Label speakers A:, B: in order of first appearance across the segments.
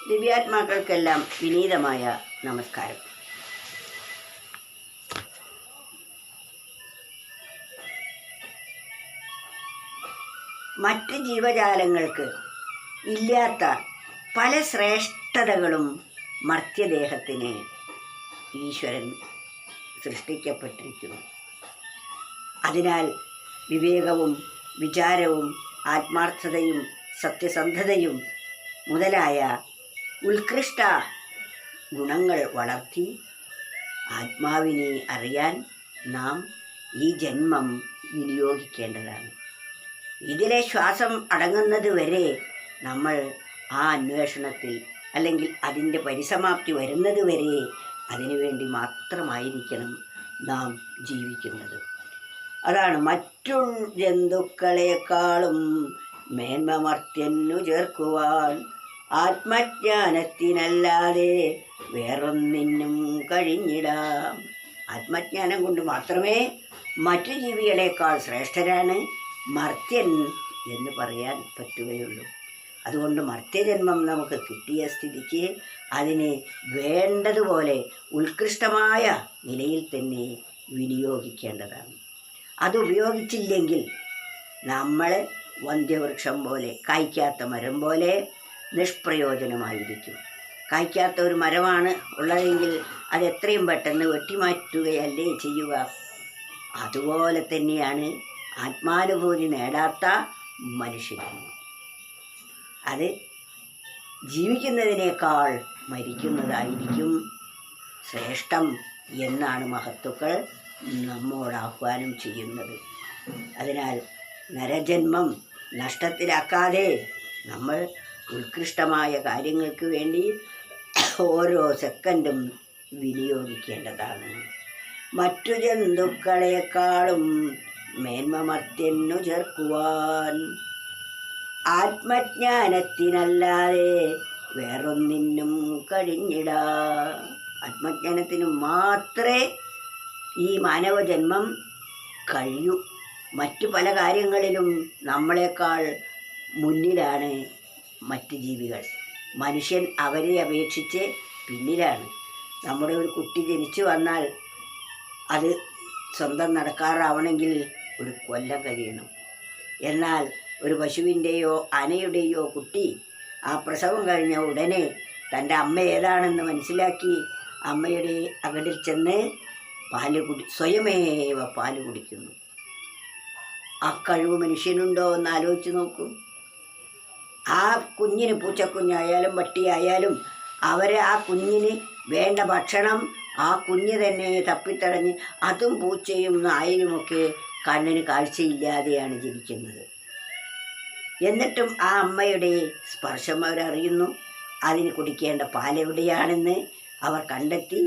A: ദിവ്യാത്മാക്കൾക്കെല്ലാം വിനീതമായ നമസ്കാരം. മറ്റ് ജീവജാലങ്ങൾക്ക് ഇല്ലാത്ത പല ശ്രേഷ്ഠതകളും മർത്യദേഹത്തിന് ഈശ്വരൻ സൃഷ്ടിക്കപ്പെട്ടിരിക്കുന്നു. അതിനാൽ വിവേകവും വിചാരവും ആത്മാർത്ഥതയും സത്യസന്ധതയും മുതലായ ഉത്കൃഷ്ട ഗുണങ്ങൾ വളർത്തി ആത്മാവിനെ അറിയാൻ നാം ഈ ജന്മം വിനിയോഗിക്കേണ്ടതാണ്. ഇതിലെ ശ്വാസം അടങ്ങുന്നത് വരെ നമ്മൾ ആ അന്വേഷണത്തിൽ അല്ലെങ്കിൽ അതിൻ്റെ പരിസമാപ്തി വരുന്നത് വരെ അതിനുവേണ്ടി മാത്രമായിരിക്കണം നാം ജീവിക്കുന്നത്. അതാണ് മറ്റു ജന്തുക്കളെക്കാളും മേന്മമർത്യന്നു ചേർക്കുവാൻ ആത്മജ്ഞാനത്തിനല്ലാതെ വേറൊന്നിനും കഴിഞ്ഞിടാം. ആത്മജ്ഞാനം കൊണ്ട് മാത്രമേ മറ്റു ജീവികളെക്കാൾ ശ്രേഷ്ഠരാണ് മർത്യൻ എന്ന് പറയാൻ പറ്റുകയുള്ളൂ. അതുകൊണ്ട് മർത്യജന്മം നമുക്ക് കിട്ടിയ സ്ഥിതിക്ക് അതിനെ വേണ്ടതുപോലെ ഉത്കൃഷ്ടമായ നിലയിൽ തന്നെ വിനിയോഗിക്കേണ്ടതാണ്. അത് ഉപയോഗിച്ചില്ലെങ്കിൽ നമ്മൾ വന്ധ്യവൃക്ഷം പോലെ, കായ്ക്കാത്ത മരം പോലെ നിഷ്പ്രയോജനമായിരിക്കും. കായ്ക്കാത്ത ഒരു മരമാണ് ഉള്ളതെങ്കിൽ അത് എത്രയും പെട്ടെന്ന് വെട്ടിമാറ്റുകയല്ലേ ചെയ്യുക. അതുപോലെ തന്നെയാണ് ആത്മാനുഭൂതി നേടാത്ത മനുഷ്യന്. അത് ജീവിക്കുന്നതിനേക്കാൾ മരിക്കുന്നതായിരിക്കും ശ്രേഷ്ഠം എന്നാണ് മഹത്തുക്കൾ നമ്മോട് ആഹ്വാനം ചെയ്യുന്നത്. അതിനാൽ നരജന്മം നഷ്ടത്തിലാക്കാതെ നമ്മൾ ഉത്കൃഷ്ടമായ കാര്യങ്ങൾക്ക് വേണ്ടി ഓരോ സെക്കൻഡും വിനിയോഗിക്കേണ്ടതാണ്. മറ്റു ജന്തുക്കളെക്കാളും മേന്മമർത്യന്നു ചേർക്കുവാൻ ആത്മജ്ഞാനത്തിനല്ലാതെ വേറൊന്നിനും കഴിഞ്ഞിടാ. ആത്മജ്ഞാനത്തിന് മാത്രമേ ഈ മാനവജന്മം കഴിയൂ. മറ്റു പല കാര്യങ്ങളിലും നമ്മളെക്കാൾ മുന്നിലാണ് മറ്റ് ജീവികൾ. മനുഷ്യൻ അവരെ അപേക്ഷിച്ച് പിന്നിലാണ്. നമ്മുടെ ഒരു കുട്ടി ജനിച്ചു വന്നാൽ അത് സ്വന്തം നടക്കാറാവണമെങ്കിൽ ഒരു കൊല്ലം കഴിയണം. എന്നാൽ ഒരു പശുവിൻ്റെയോ ആനയുടെയോ കുട്ടി ആ പ്രസവം കഴിഞ്ഞ ഉടനെ തൻ്റെ അമ്മ ഏതാണെന്ന് മനസ്സിലാക്കി അമ്മയുടെ അകടിൽ ചെന്ന് സ്വയമേവ പാല് കുടിക്കുന്നു. ആ കഴിവ് മനുഷ്യനുണ്ടോ എന്ന് ആലോചിച്ച് നോക്കൂ. ആ കുഞ്ഞിന്, പൂച്ചക്കുഞ്ഞായാലും പട്ടിയായാലും, ആ കുഞ്ഞിന് വേണ്ട ഭക്ഷണം ആ കുഞ്ഞ് തന്നെ തപ്പിത്തടഞ്ഞ്, അതും പൂച്ചയും നായയുമൊക്കെ കണ്ണിന് കാഴ്ചയില്ലാതെയാണ് ജനിക്കുന്നത്. എന്നിട്ടും ആ അമ്മയുടെ സ്പർശം അവരറിയുന്നു. അതിന് കുടിക്കേണ്ട പാലെവിടെയാണെന്ന് അവർ കണ്ടെത്തി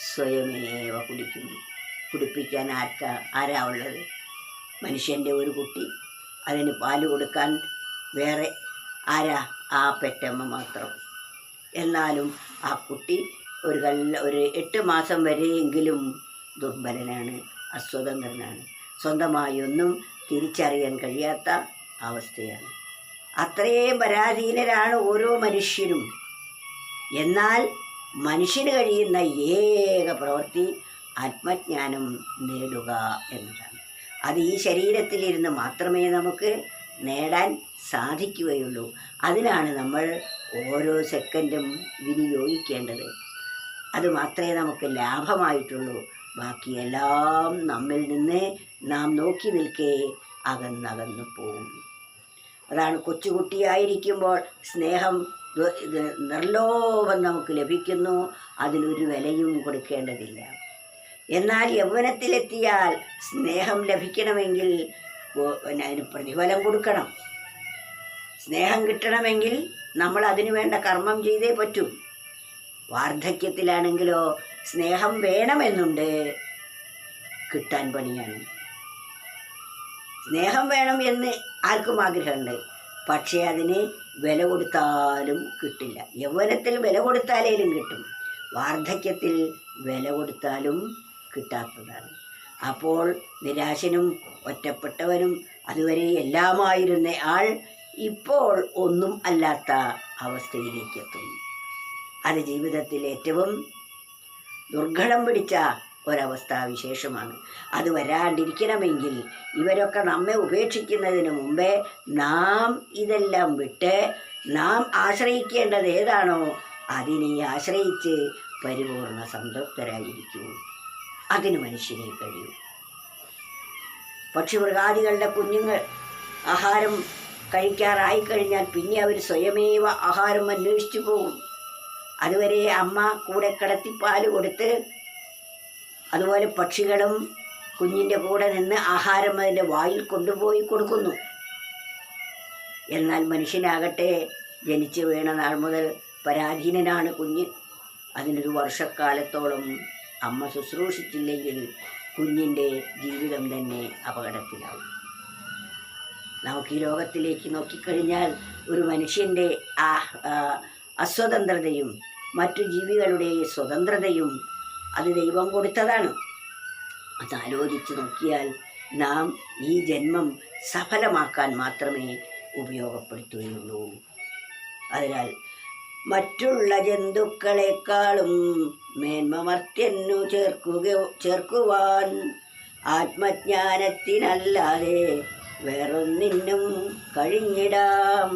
A: സ്വയമേവ കുടിക്കുന്നു. കുടിപ്പിക്കാൻ ആരാ ഉള്ളത്? മനുഷ്യൻ്റെ ഒരു കുട്ടി. അതിന് പാല് കൊടുക്കാൻ വേറെ ആരാ? ആ പെറ്റമ്മ മാത്രം. എന്നാലും ആ കുട്ടി ഒരു 8 മാസം വരെയെങ്കിലും ദുർബലനാണ്, അസ്വതന്ത്രനാണ്. സ്വന്തമായി ഒന്നും തിരിച്ചറിയാൻ കഴിയാത്ത അവസ്ഥയാണ്. അത്രയും പരാധീനരാണ് ഓരോ മനുഷ്യരും. എന്നാൽ മനുഷ്യന് കഴിയുന്ന ഏക പ്രവൃത്തി ആത്മജ്ഞാനം നേടുക എന്നതാണ്. അത് ഈ ശരീരത്തിലിരുന്ന് മാത്രമേ നമുക്ക് നേടാൻ സാധിക്കുകയുള്ളൂ. അതിനാണ് നമ്മൾ ഓരോ സെക്കൻഡും വിനിയോഗിക്കേണ്ടത്. അതുമാത്രമേ നമുക്ക് ലാഭമായിട്ടുള്ളൂ. ബാക്കിയെല്ലാം നമ്മിൽ നിന്ന് നാം നോക്കി നിൽക്കേ അകന്നകന്നു പോകും. അതാണ് കൊച്ചുകുട്ടിയായിരിക്കുമ്പോൾ സ്നേഹം നിർലോഭം നമുക്ക് ലഭിക്കുന്നു. അതിനൊരു വിലയും കൊടുക്കേണ്ടതില്ല. എന്നാൽ യൗവനത്തിലെത്തിയാൽ സ്നേഹം ലഭിക്കണമെങ്കിൽ അതിന് പ്രതിഫലം കൊടുക്കണം. സ്നേഹം കിട്ടണമെങ്കിൽ നമ്മൾ അതിനു വേണ്ട കർമ്മം ചെയ്തേ പറ്റൂ. വാർദ്ധക്യത്തിലാണെങ്കിലോ സ്നേഹം വേണമെന്നുണ്ട്, കിട്ടാൻ പണിയാണ്. സ്നേഹം വേണം എന്ന് ആർക്കും ആഗ്രഹമുണ്ട്, പക്ഷേ അതിന് വില കൊടുത്താലും കിട്ടില്ല. യൗവനത്തിൽ വില കൊടുത്താലേലും കിട്ടും, വാർദ്ധക്യത്തിൽ വില കൊടുത്താലും കിട്ടാത്തതാണ്. അപ്പോൾ നിരാശനും ഒറ്റപ്പെട്ടവനും അതുവരെ എല്ലാമായിരുന്ന ആൾ ഇപ്പോൾ ഒന്നും അല്ലാത്ത അവസ്ഥയിലേക്കെത്തും. അത് ജീവിതത്തിൽ ഏറ്റവും ദുർഘടം പിടിച്ച ഒരവസ്ഥാവിശേഷമാണ്. അത് വരാണ്ടിരിക്കണമെങ്കിൽ ഇവരൊക്കെ നമ്മെ ഉപേക്ഷിക്കുന്നതിന് മുമ്പേ നാം ഇതെല്ലാം വിട്ട് നാം ആശ്രയിക്കേണ്ടത് ഏതാണോ അതിനെ ആശ്രയിച്ച് പരിപൂർണ സംതൃപ്തരായിരിക്കൂ. അതിന് മനുഷ്യനെ കഴിയൂ. പക്ഷിമൃഗാദികളുടെ കുഞ്ഞുങ്ങൾ ആഹാരം കഴിക്കാറായിക്കഴിഞ്ഞാൽ പിന്നെ അവർ സ്വയമേവ ആഹാരം അന്വേഷിച്ചു പോകും. അതുവരെ അമ്മ കൂടെ കിടത്തി പാല് കൊടുത്ത്, അതുപോലെ പക്ഷികളും കുഞ്ഞിൻ്റെ കൂടെ നിന്ന് ആഹാരം അതിൻ്റെ വായിൽ കൊണ്ടുപോയി കൊടുക്കുന്നു. എന്നാൽ മനുഷ്യനാകട്ടെ ജനിച്ചു വീണ നാൾ മുതൽ പരാധീനനാണ് കുഞ്ഞ്. അതിനൊരു വർഷക്കാലത്തോളം അമ്മ ശുശ്രൂഷിച്ചില്ലെങ്കിൽ കുഞ്ഞിൻ്റെ ജീവിതം തന്നെ അപകടത്തിലാവും. നമുക്ക് ഈ ലോകത്തിലേക്ക് നോക്കിക്കഴിഞ്ഞാൽ ഒരു മനുഷ്യൻ്റെ അസ്വതന്ത്രതയും മറ്റു ജീവികളുടെ സ്വതന്ത്രതയും അത് ദൈവം കൊടുത്തതാണ്. അത് ആലോചിച്ച് നോക്കിയാൽ നാം ഈ ജന്മം സഫലമാക്കാൻ മാത്രമേ ഉപയോഗപ്പെടുത്തുകയുള്ളൂ. അതിനാൽ മറ്റുള്ള ജന്തുക്കളെക്കാളും മേന്മമർത്യന്നു ചേർക്കുവാൻ ആത്മജ്ഞാനത്തിനല്ലാതെ വേറൊന്നിനും കഴിഞ്ഞിടാം.